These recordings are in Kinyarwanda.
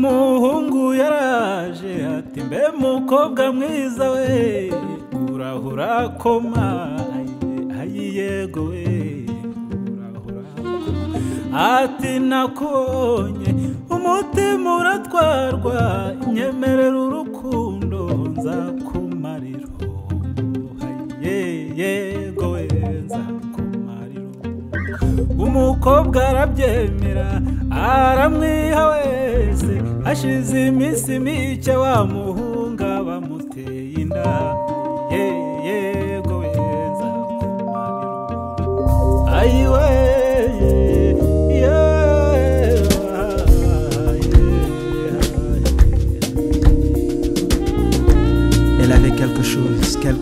umuhungu yaraje ati mbe mukobwa mwiza we urahura koma yego we urahura ati nakubonye umutima uratwarwa inyemerera urukundo nzakumarira yego we nzakumarira umukobwa arabyemera aramwiha wese hashize iminsi mike wa muhunga bamuteye inda yego we nzakumarira ayiwe Elle avait quelque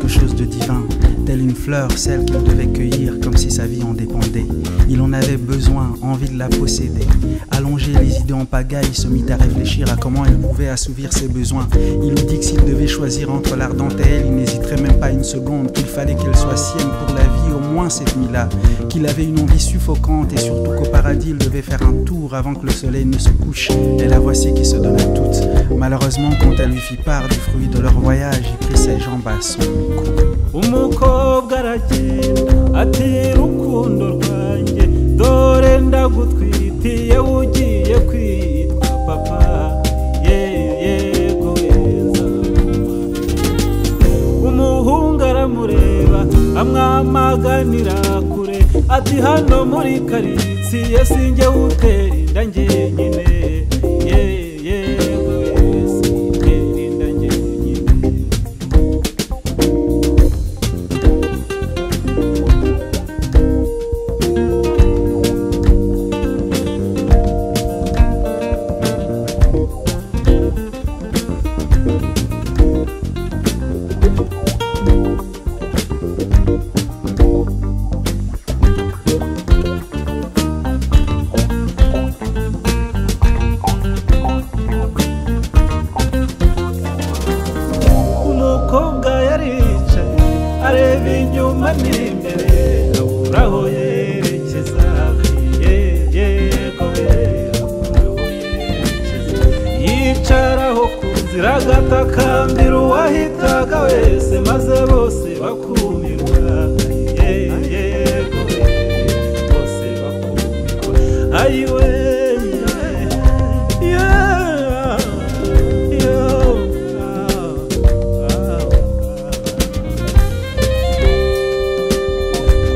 chose de divin, telle une fleur, celle qu'il devait cueillir comme si sa vie en dépendait. Il en avait besoin, envie de la posséder. Allongé, les idées en pagaille, se mit à réfléchir à comment il pouvait assouvir ses besoins. Il lui dit que s'il devait choisir entre l'ardente et elle, il n'hésiterait même pas une seconde, qu'il fallait qu'elle soit sienne pour la vie, au moins cette nuit-là, qu'il avait une envie suffocante et surtout qu'au paradis il devait faire un tour avant que le soleil ne se couche. Et la voici qui se donne à toutes. Malheureusement, quand elle lui fit part du fruit de leur voyage, il prit ses jambes à son cou. umukobwa aragenda ati rukundo rwanjye dore ndagutwitiye ugiye kwitwa papa yego weza umuhungu aramureba amwamaganira kure ati hano muri karitsiye sinjye utera inda njyenyine yego weza utera inda njyenyine. umukobwa yaricaye areba inyuma n'imbere abura aho yerekeza yego abura aho yerekeza yicaraho ku nzira agatakambira uwahitaga wese maze bose bakumirwa yego bose bakumirwa ayiwe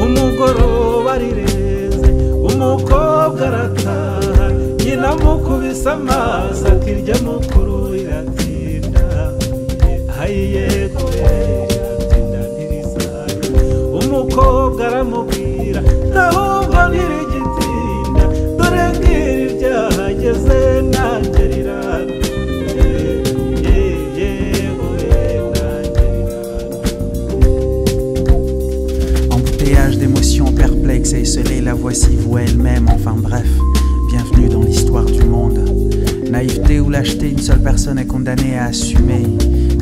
umugoroba rirenze umukobwa arataha nyina amukubise amaso akirya mukuru iratinda yego iratinda ntirizayo umukobwa aramubwira ahubwo ntirigitinda dore ngiri ryahageze nanjye riranduye yego nanjye riranduye. Embouteillage d'émotions perplexes et esselées, la voici vous elle-même, enfin bref, bienvenue dans l'histoire du monde. Naïveté ou lâcheté, une seule personne est condamnée à assumer.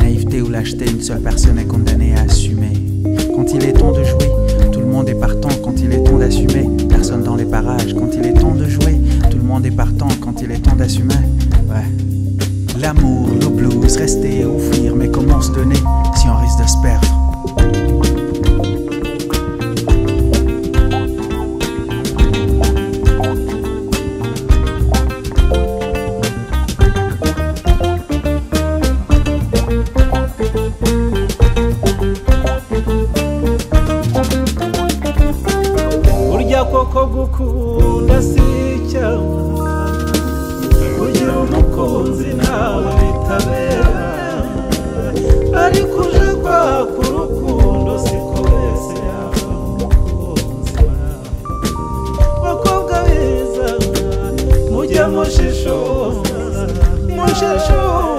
Naïveté ou lâcheté, une seule personne est condamnée à assumer. Quand il est temps de jouer, tout le monde est partant. Quand il est temps d'assumer, personne dans les parages. Quand il est temps de jouer, tout le monde est partant. Quand il est temps d'assumer, ouais. L'amour, le blues, rester ou fuir, mais comment se donner si on risque de se perdre? koko gukunda si icyaha kugira umukunzi nawe bitabera ariko uje kwaka urukundo siko wese yaba umukunzi bakobwa beza mujye mushishoza mushishoza